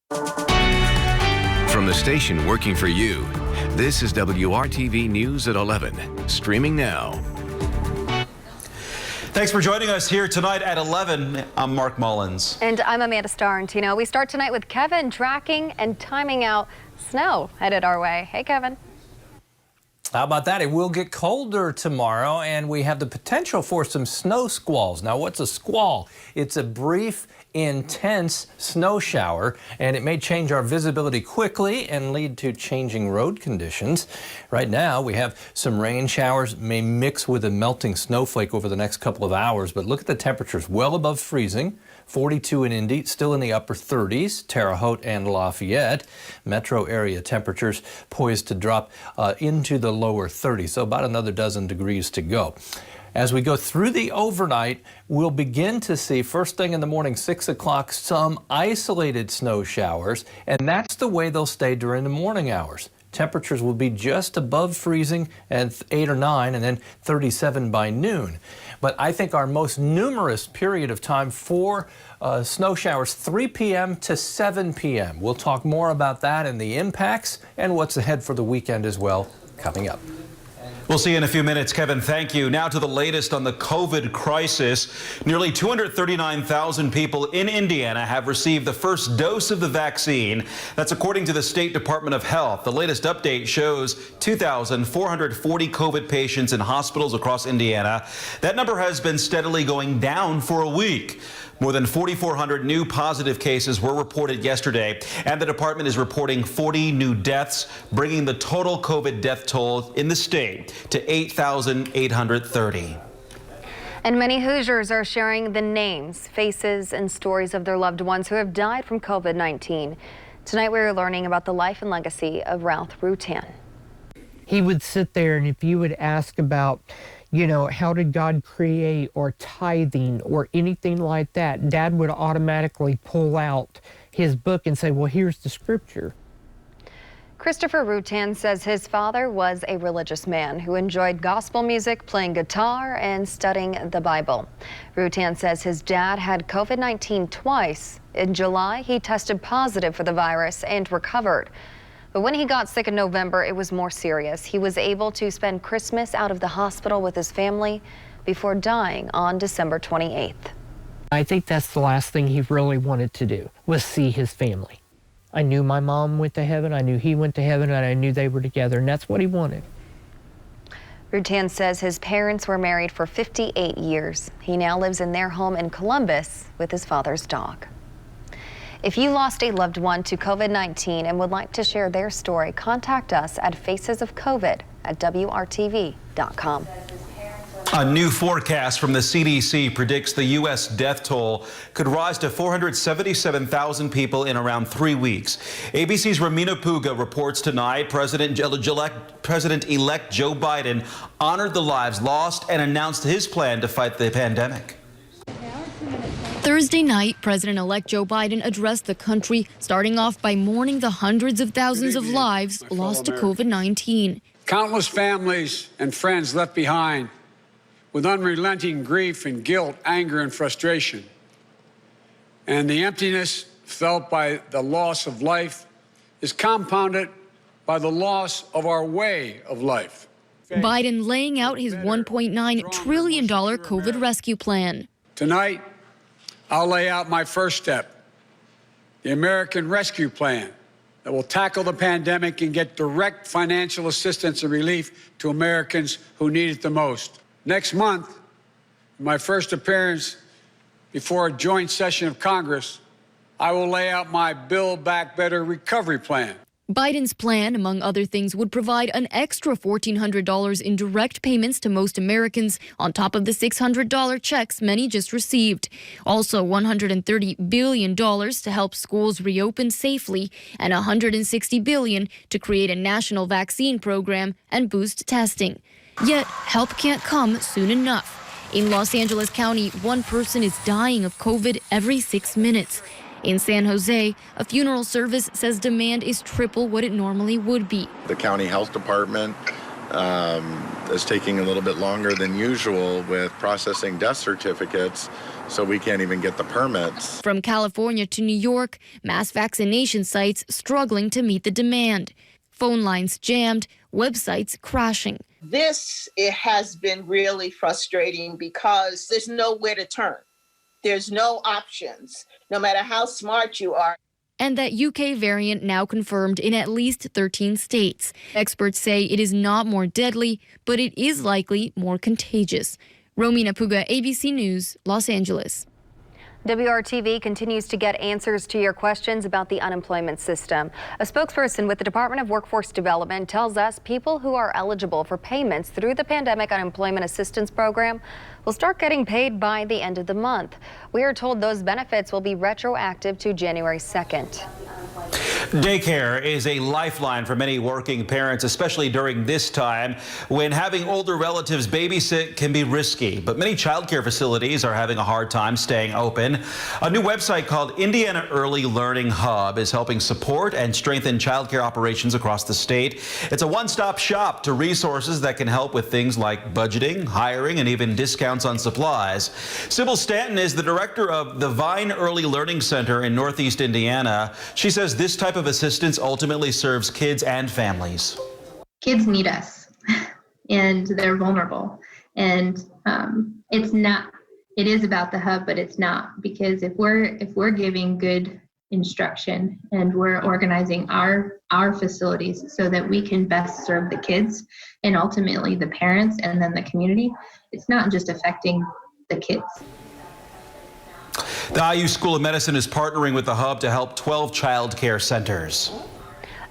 From the station working for you, this is WRTV News at 11, streaming now. Thanks for joining us here tonight at 11. I'm Mark Mullins. And I'm Amanda Starrentino. We start tonight with Kevin tracking and timing out snow headed our way. Hey, Kevin. How about that? It will get colder tomorrow, and we have the potential for some snow squalls. Now, what's a squall? It's a brief, intense snow shower, and it may change our visibility quickly and lead to changing road conditions. Right now, we have some rain showers may mix with a melting snowflake over the next couple of hours, but look at the temperatures well above freezing. 42 in Indy, still in the upper 30s, Terre Haute and Lafayette. Metro area temperatures poised to drop into the lower 30s, so about another dozen degrees to go. As we go through the overnight, we'll begin to see first thing in the morning, 6 o'clock, some isolated snow showers, and that's the way they'll stay during the morning hours. Temperatures will be just above freezing at 8 or 9 and then 37 by noon. But I think our most numerous period of time for snow showers, 3 p.m. to 7 p.m. We'll talk more about that and the impacts and what's ahead for the weekend as well coming up. We'll see you in a few minutes. Kevin, thank you. Now to the latest on the COVID crisis. Nearly 239,000 people in Indiana have received the first dose of the vaccine. That's according to the State Department of Health. The latest update shows 2,440 COVID patients in hospitals across Indiana. That number has been steadily going down for a week. More than 4,400 new positive cases were reported yesterday, and the department is reporting 40 new deaths, bringing the total COVID death toll in the state to 8,830. And many Hoosiers are sharing the names, faces, and stories of their loved ones who have died from COVID-19. Tonight we are learning about the life and legacy of Ralph Rutan. He would sit there, and if you would ask about, you know, how did God create or tithing or anything like that, Dad would automatically pull out his book and say, well, here's the scripture. Christopher Rutan says his father was a religious man who enjoyed gospel music, playing guitar, and studying the Bible. Rutan says his dad had COVID-19 twice. In July, he tested positive for the virus and recovered. But when he got sick in November, it was more serious. He was able to spend Christmas out of the hospital with his family before dying on December 28th. I think that's the last thing he really wanted to do, was see his family. I knew my mom went to heaven, I knew he went to heaven, and I knew they were together, and that's what he wanted. Rutan says his parents were married for 58 years. He now lives in their home in Columbus with his father's dog. If you lost a loved one to COVID-19 and would like to share their story, contact us at facesofcovid@WRTV.com. A new forecast from the CDC predicts the U.S. death toll could rise to 477,000 people in around 3 weeks. ABC's Ramina Puga reports tonight President-elect Joe Biden honored the lives lost and announced his plan to fight the pandemic. Thursday night, President-elect Joe Biden addressed the country, starting off by mourning the hundreds of thousands of lives lost to COVID-19. Countless families and friends left behind with unrelenting grief and guilt, anger and frustration. And the emptiness felt by the loss of life is compounded by the loss of our way of life. Biden laying out his $1.9 trillion COVID rescue plan. Tonight, I'll lay out my first step, the American Rescue Plan, that will tackle the pandemic and get direct financial assistance and relief to Americans who need it the most. Next month, my first appearance before a joint session of Congress, I will lay out my Build Back Better recovery plan. Biden's plan, among other things, would provide an extra $1,400 in direct payments to most Americans on top of the $600 checks many just received. Also, $130 billion to help schools reopen safely and $160 billion to create a national vaccine program and boost testing. Yet, help can't come soon enough. In Los Angeles County, one person is dying of COVID every 6 minutes. In San Jose, a funeral service says demand is triple what it normally would be. The county health department is taking a little bit longer than usual with processing death certificates so we can't even get the permits. From California to New York, mass vaccination sites struggling to meet the demand. Phone lines jammed, websites crashing. It has been really frustrating because there's nowhere to turn. There's no options, no matter how smart you are. And that UK variant now confirmed in at least 13 states. Experts say it is not more deadly, but it is likely more contagious. Romina Puga, ABC News, Los Angeles. WRTV continues to get answers to your questions about the unemployment system. A spokesperson with the Department of Workforce Development tells us people who are eligible for payments through the Pandemic Unemployment Assistance Program will start getting paid by the end of the month. We are told those benefits will be retroactive to January 2nd. Daycare is a lifeline for many working parents, especially during this time when having older relatives babysit can be risky. But many childcare facilities are having a hard time staying open. A new website called Indiana Early Learning Hub is helping support and strengthen childcare operations across the state. It's a one-stop shop to resources that can help with things like budgeting, hiring, and even discounts on supplies. Sybil Stanton is the director of the Vine Early Learning Center in Northeast Indiana. She says this type of assistance ultimately serves kids and families. Kids need us and they're vulnerable. And it is about the hub, but it's not, because if we're giving good instruction and we're organizing our facilities so that we can best serve the kids and ultimately the parents and then the community, it's not just affecting the kids. The IU School of Medicine is partnering with the hub to help 12 child care centers.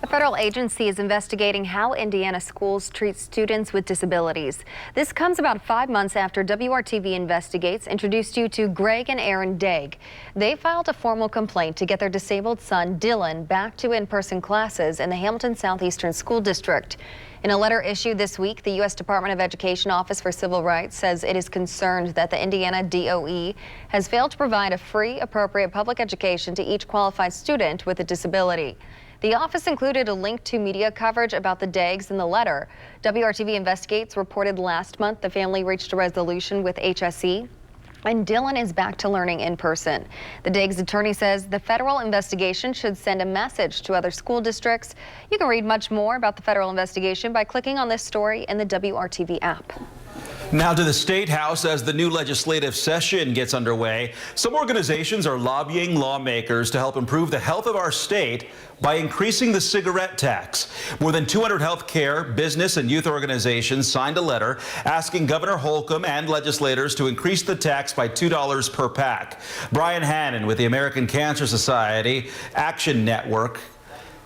A federal agency is investigating how Indiana schools treat students with disabilities. This comes about 5 months after WRTV Investigates introduced you to Greg and Aaron Daig. They filed a formal complaint to get their disabled son, Dylan, back to in-person classes in the Hamilton Southeastern School District. In a letter issued this week, the U.S. Department of Education Office for Civil Rights says it is concerned that the Indiana DOE has failed to provide a free, appropriate public education to each qualified student with a disability. The office included a link to media coverage about the Daigs in the letter. WRTV Investigates reported last month the family reached a resolution with HSE, and Dylan is back to learning in person. The Daigs attorney says the federal investigation should send a message to other school districts. You can read much more about the federal investigation by clicking on this story in the WRTV app. Now to the State House as the new legislative session gets underway. Some organizations are lobbying lawmakers to help improve the health of our state by increasing the cigarette tax. More than 200 healthcare, business, and youth organizations signed a letter asking Governor Holcomb and legislators to increase the tax by $2 per pack. Brian Hannon with the American Cancer Society Action Network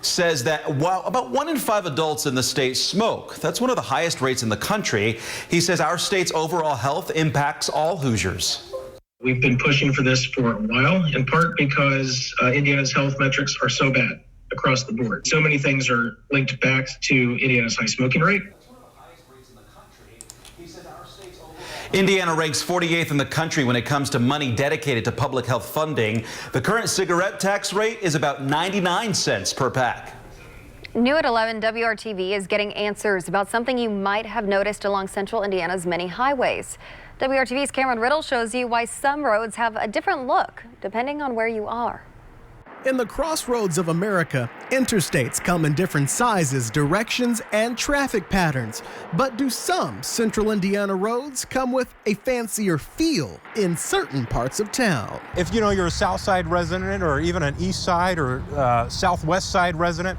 says that while about 1 in 5 adults in the state smoke, that's one of the highest rates in the country. He says our state's overall health impacts all Hoosiers. We've been pushing for this for a while, in part because Indiana's health metrics are so bad across the board. So many things are linked back to Indiana's high smoking rate. Indiana ranks 48th in the country when it comes to money dedicated to public health funding. The current cigarette tax rate is about 99 cents per pack. New at 11, WRTV is getting answers about something you might have noticed along central Indiana's many highways. WRTV's Cameron Riddle shows you why some roads have a different look depending on where you are. In the crossroads of America, interstates come in different sizes, directions, and traffic patterns. But do some central Indiana roads come with a fancier feel in certain parts of town? If you're a South Side resident or even an East Side or Southwest Side resident,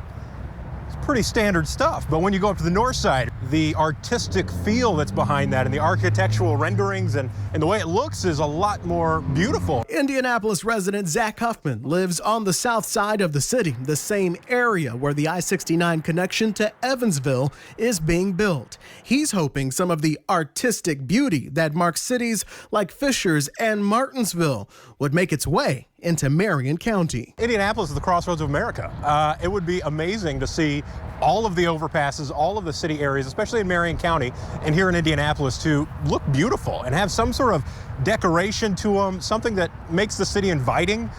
it's pretty standard stuff. But when you go up to the North Side, the artistic feel that's behind that and the architectural renderings and the way it looks is a lot more beautiful. Indianapolis resident Zach Huffman lives on the south side of the city, the same area where the I-69 connection to Evansville is being built. He's hoping some of the artistic beauty that marks cities like Fishers and Martinsville would make its way into Marion County. Indianapolis is the crossroads of America. It would be amazing to see all of the overpasses, all of the city areas, especially in Marion County and here in Indianapolis, to look beautiful and have some sort of decoration to them, something that makes the city inviting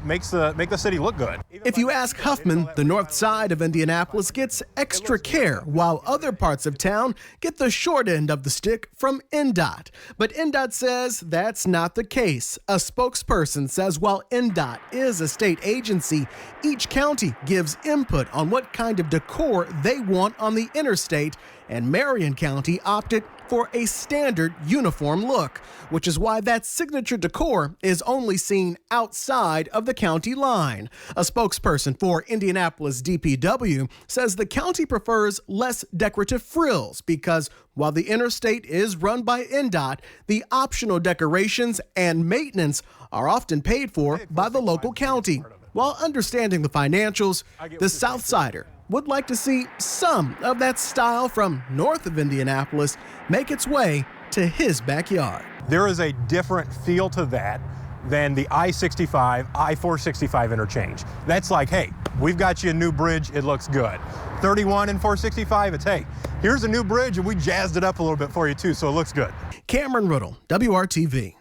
make the city look good. If you ask Huffman, the north side of Indianapolis gets extra care, while other parts of town get the short end of the stick from INDOT. But INDOT says that's not the case. A spokesperson says while INDOT is a state agency, each county gives input on what kind of decor they want on the interstate, and Marion County opted for a standard uniform look, which is why that signature decor is only seen outside of the county line. A spokesperson for Indianapolis DPW says the county prefers less decorative frills because while the interstate is run by INDOT, the optional decorations and maintenance are often paid for by the local county. While understanding the financials, the Southsider would like to see some of that style from north of Indianapolis make its way to his backyard. There is a different feel to that than the I-65, I-465 interchange. That's like, hey, we've got you a new bridge, it looks good. 31 and 465, it's, hey, here's a new bridge and we jazzed it up a little bit for you too, so it looks good. Cameron Riddle, WRTV.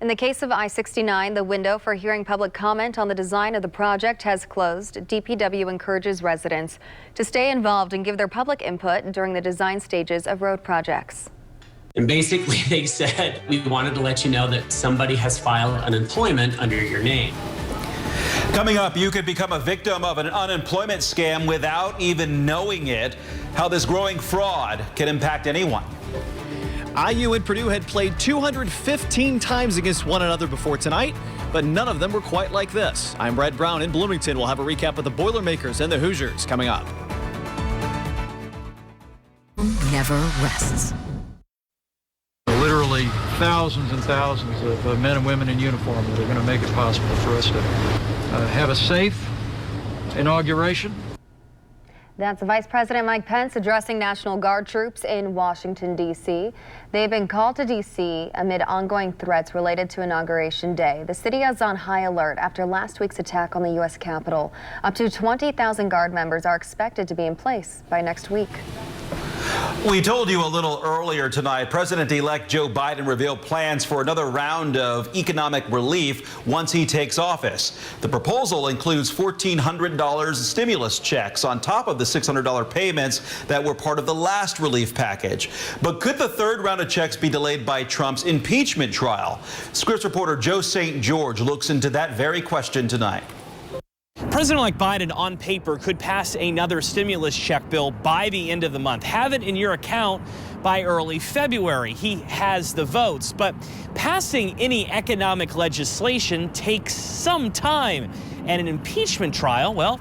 In the case of I-69, the window for hearing public comment on the design of the project has closed. DPW encourages residents to stay involved and give their public input during the design stages of road projects. And basically they said, we wanted to let you know that somebody has filed unemployment under your name. Coming up, you could become a victim of an unemployment scam without even knowing it. How this growing fraud can impact anyone. IU and Purdue had played 215 times against one another before tonight, but none of them were quite like this. I'm Brett Brown in Bloomington. We'll have a recap of the Boilermakers and the Hoosiers coming up. Never rests. Literally thousands and thousands of men and women in uniform that are going to make it possible for us to have a safe inauguration. That's Vice President Mike Pence addressing National Guard troops in Washington, D.C. They've been called to D.C. amid ongoing threats related to Inauguration Day. The city is on high alert after last week's attack on the U.S. Capitol. Up to 20,000 Guard members are expected to be in place by next week. We told you a little earlier tonight, President-elect Joe Biden revealed plans for another round of economic relief once he takes office. The proposal includes $1,400 stimulus checks on top of the $600 payments that were part of the last relief package. But could the third round of checks be delayed by Trump's impeachment trial? Scripps reporter Joe St. George looks into that very question tonight. President-elect Biden, on paper, could pass another stimulus check bill by the end of the month. Have it in your account by early February. He has the votes, but passing any economic legislation takes some time, and an impeachment trial, well,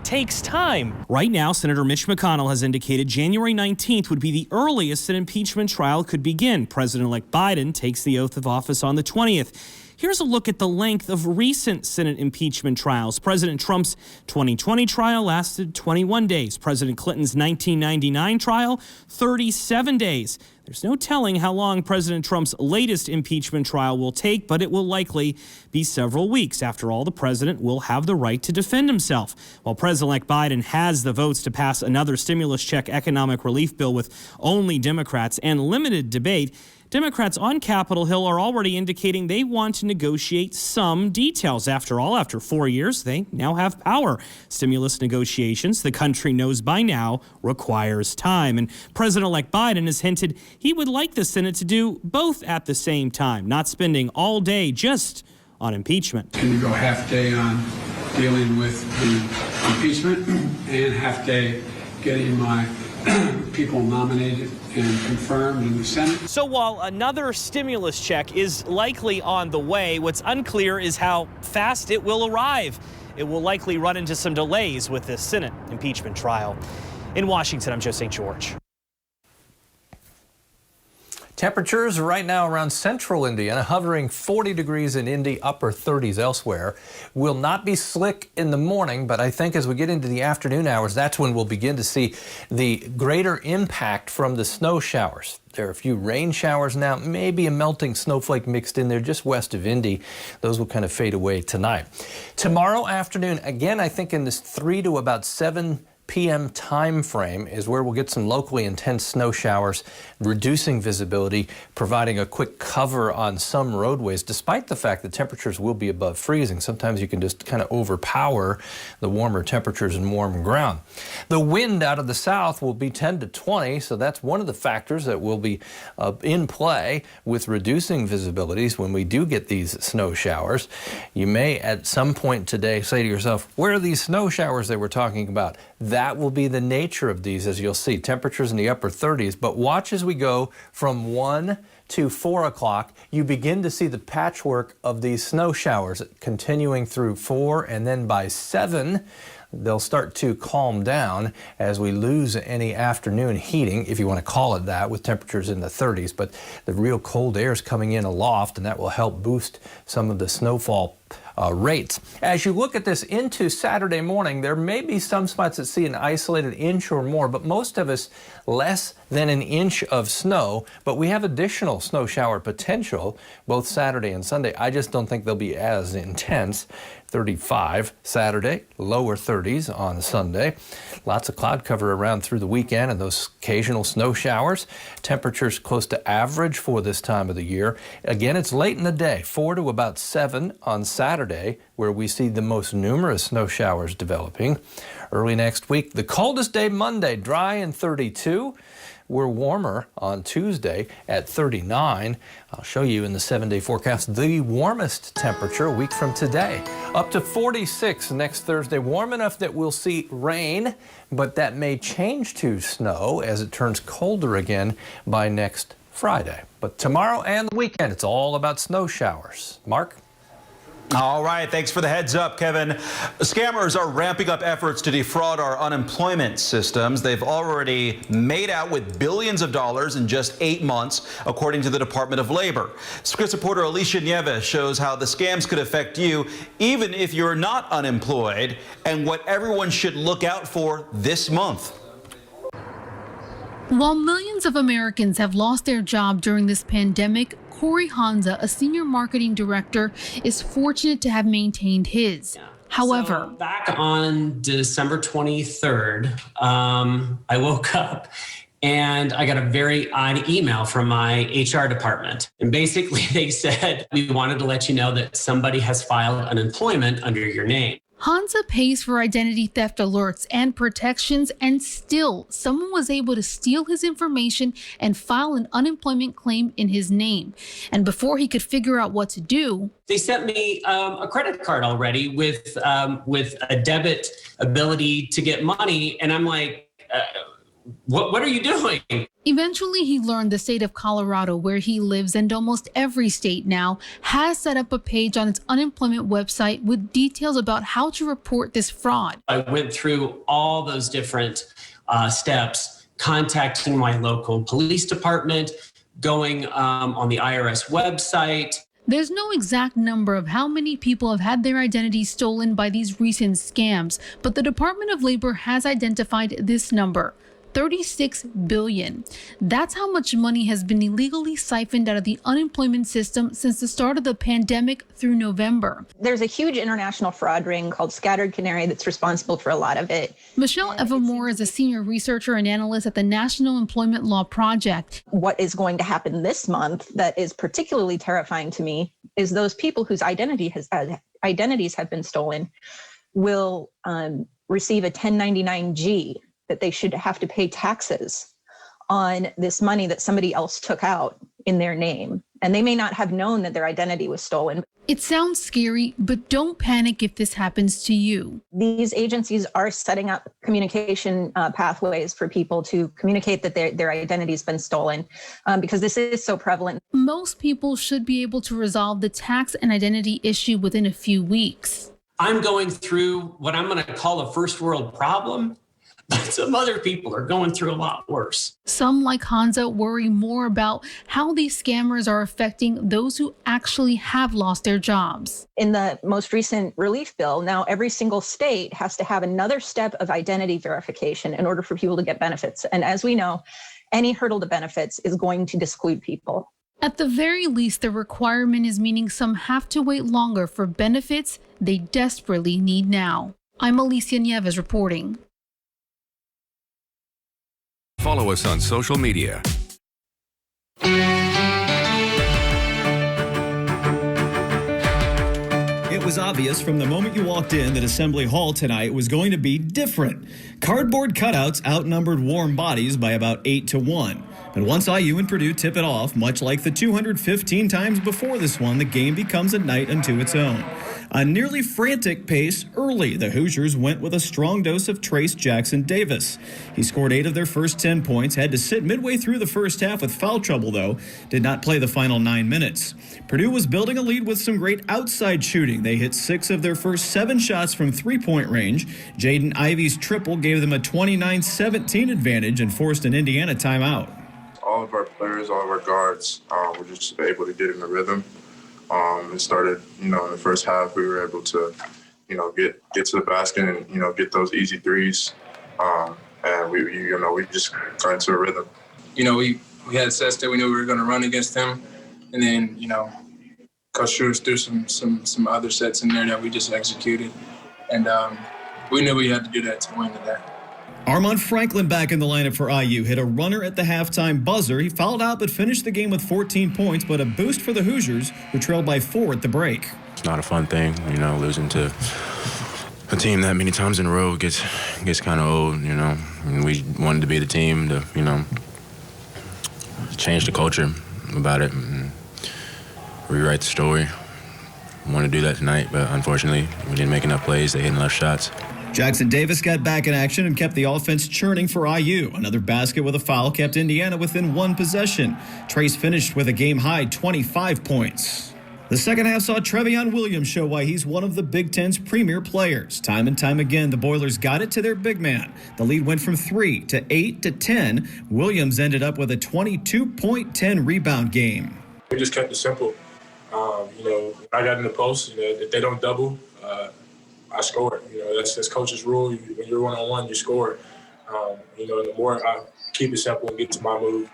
takes time. Right now, Senator Mitch McConnell has indicated January 19th would be the earliest an impeachment trial could begin. President-elect Biden takes the oath of office on the 20th. Here's a look at the length of recent Senate impeachment trials. President Trump's 2020 trial lasted 21 days. President Clinton's 1999 trial, 37 days. There's no telling how long President Trump's latest impeachment trial will take, but it will likely be several weeks. After all, the president will have the right to defend himself. While President-elect Biden has the votes to pass another stimulus check economic relief bill with only Democrats and limited debate, Democrats on Capitol Hill are already indicating they want to negotiate some details. After all, after 4 years, they now have power. Stimulus negotiations, the country knows by now, requires time. And President-elect Biden has hinted he would like the Senate to do both at the same time, not spending all day just on impeachment. Can you go half day on dealing with the impeachment and half day getting my people nominated and confirmed in the Senate? So while another stimulus check is likely on the way, what's unclear is how fast it will arrive. It will likely run into some delays with this Senate impeachment trial. In Washington, I'm Joe St. George. Temperatures right now around central Indiana, hovering 40 degrees in Indy, upper 30s elsewhere. Will not be slick in the morning, but I think as we get into the afternoon hours, that's when we'll begin to see the greater impact from the snow showers. There are a few rain showers now, maybe a melting snowflake mixed in there just west of Indy. Those will kind of fade away tonight. Tomorrow afternoon, again, I think in this 3 to about 7 p.m. time frame is where we'll get some locally intense snow showers, reducing visibility, providing a quick cover on some roadways, despite the fact that temperatures will be above freezing. Sometimes you can just kind of overpower the warmer temperatures and warm ground. The wind out of the south will be 10 to 20, so that's one of the factors that will be in play with reducing visibilities when we do get these snow showers. You may at some point today say to yourself, where are these snow showers they were talking about? That will be the nature of these, as you'll see. Temperatures in the upper 30s, but watch as we go from 1 to 4 o'clock, you begin to see the patchwork of these snow showers continuing through 4, and then by 7, they'll start to calm down as we lose any afternoon heating, if you want to call it that, with temperatures in the 30s. But the real cold air is coming in aloft, and that will help boost some of the snowfall rates. As you look at this into Saturday morning, there may be some spots that see an isolated inch or more, but most of us less than an inch of snow. But we have additional snow shower potential both Saturday and Sunday. I just don't think they'll be as intense. 35 Saturday, lower 30s on Sunday. Lots of cloud cover around through the weekend and those occasional snow showers. Temperatures close to average for this time of the year. Again, it's late in the day, 4 to about 7 on Saturday, where we see the most numerous snow showers developing. Early next week, the coldest day Monday, dry and 32. We're warmer on Tuesday at 39. I'll show you in the 7-day forecast the warmest temperature a week from today. Up to 46 next Thursday. Warm enough that we'll see rain, but that may change to snow as it turns colder again by next Friday. But tomorrow and the weekend, it's all about snow showers. Mark? All right, thanks for the heads up, Kevin. Scammers are ramping up efforts to defraud our unemployment systems. They've already made out with billions of dollars in just 8 months, according to the Department of Labor. Scripps reporter Alicia Nieves shows how the scams could affect you even if you're not unemployed, and what everyone should look out for this month. While millions of Americans have lost their job during this pandemic, Corey Hanza, a senior marketing director, is fortunate to have maintained his. However, so back on December 23rd, I woke up and I got a very odd email from my HR department. And basically they said, we wanted to let you know that somebody has filed unemployment under your name. Hanza pays for identity theft alerts and protections, and still someone was able to steal his information and file an unemployment claim in his name. And before he could figure out what to do, they sent me a credit card already with a debit ability to get money. And I'm like, what are you doing? Eventually, he learned the state of Colorado, where he lives, and almost every state now, has set up a page on its unemployment website with details about how to report this fraud. I went through all those different steps, contacting my local police department, going on the IRS website. There's no exact number of how many people have had their identities stolen by these recent scams, but the Department of Labor has identified this number. 36 billion. That's how much money has been illegally siphoned out of the unemployment system since the start of the pandemic through November. There's a huge international fraud ring called Scattered Canary that's responsible for a lot of it. Michelle Evermore is a senior researcher and analyst at the National Employment Law Project. What is going to happen this month that is particularly terrifying to me is those people whose identities have been stolen will receive a 1099-G, that they should have to pay taxes on this money that somebody else took out in their name. And they may not have known that their identity was stolen. It sounds scary, but don't panic if this happens to you. These agencies are setting up communication pathways for people to communicate that their identity's been stolen because this is so prevalent. Most people should be able to resolve the tax and identity issue within a few weeks. I'm going through what I'm going to call a first world problem. But some other people are going through a lot worse. Some, like Hanza, worry more about how these scammers are affecting those who actually have lost their jobs. In the most recent relief bill, now every single state has to have another step of identity verification in order for people to get benefits. And as we know, any hurdle to benefits is going to disclude people. At the very least, the requirement is meaning some have to wait longer for benefits they desperately need now. I'm Alicia Nieves reporting. Follow us on social media. It was obvious from the moment you walked in that Assembly Hall tonight was going to be different. Cardboard cutouts outnumbered warm bodies by about 8-1. But once IU and Purdue tip it off, much like the 215 times before this one, the game becomes a night unto its own. A nearly frantic pace early, the Hoosiers went with a strong dose of Trace Jackson Davis. He scored 8 of their first 10 points, had to sit midway through the first half with foul trouble, though, did not play the final 9 minutes. Purdue was building a lead with some great outside shooting. They hit 6 of their first 7 shots from three-point range. Jaden Ivey's triple gave them a 29-17 advantage and forced an Indiana timeout. All of our players, all of our guards were just able to get in the rhythm. It started, in the first half, we were able to, get to the basket and, get those easy threes. And we just got into a rhythm. We had sets that we knew we were going to run against them. And then, Coach Schurz threw some other sets in there that we just executed. And we knew we had to do that to win today. Armand Franklin back in the lineup for IU hit a runner at the halftime buzzer. He fouled out but finished the game with 14 points, but a boost for the Hoosiers, who trailed by 4 at the break. It's not a fun thing, losing to a team that many times in a row gets kind of old, And we wanted to be the team to, change the culture about it and rewrite the story. We wanted to do that tonight, but unfortunately, we didn't make enough plays. They hit enough shots. Jackson Davis got back in action and kept the offense churning for IU. Another basket with a foul kept Indiana within 1 possession. Trace finished with a game-high 25 points. The second half saw Trevion Williams show why he's one of the Big Ten's premier players. Time and time again, the Boilers got it to their big man. The lead went from 3 to 8 to 10. Williams ended up with a 22-point, 10-rebound game. We just kept it simple. I got in the post. If they don't double, I score. That's coach's rule. When you're one-on-one, you score. The more I keep it simple and get to my move,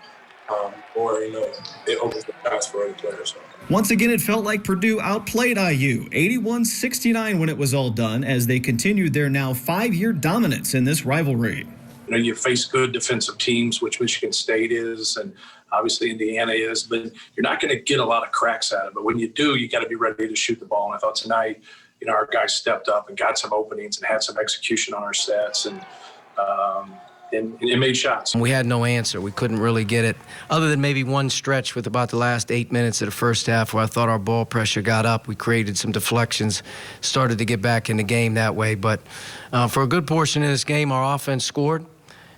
more it opens the pass for other players. Once again, it felt like Purdue outplayed IU, 81-69 when it was all done, as they continued their now 5-year dominance in this rivalry. You face good defensive teams, which Michigan State is, and obviously Indiana is, but you're not going to get a lot of cracks at it. But when you do, you got to be ready to shoot the ball. And I thought tonight, our guys stepped up and got some openings and had some execution on our sets and made shots. We had no answer. We couldn't really get it, other than maybe one stretch with about the last 8 minutes of the first half where I thought our ball pressure got up. We created some deflections, started to get back in the game that way. But for a good portion of this game, our offense scored.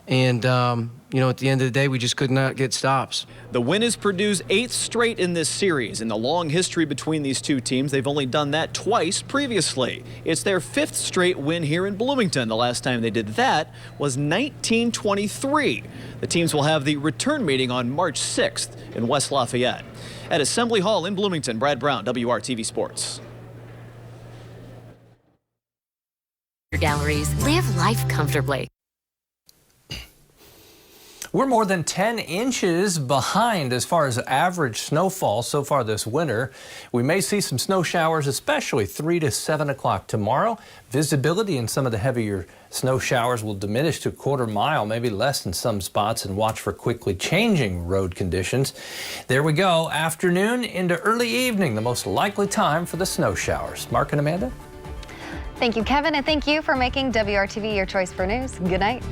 And, at the end of the day, we just could not get stops. The win is Purdue's 8th straight in this series. In the long history between these two teams, they've only done that twice previously. It's their 5th straight win here in Bloomington. The last time they did that was 1923. The teams will have the return meeting on March 6th in West Lafayette. At Assembly Hall in Bloomington, Brad Brown, WRTV Sports. Galleries, live life comfortably. We're more than 10 inches behind as far as average snowfall so far this winter. We may see some snow showers, especially 3 to 7 o'clock tomorrow. Visibility in some of the heavier snow showers will diminish to a quarter mile, maybe less in some spots, and watch for quickly changing road conditions. There we go. Afternoon into early evening, the most likely time for the snow showers. Mark and Amanda? Thank you, Kevin, and thank you for making WRTV your choice for news. Good night.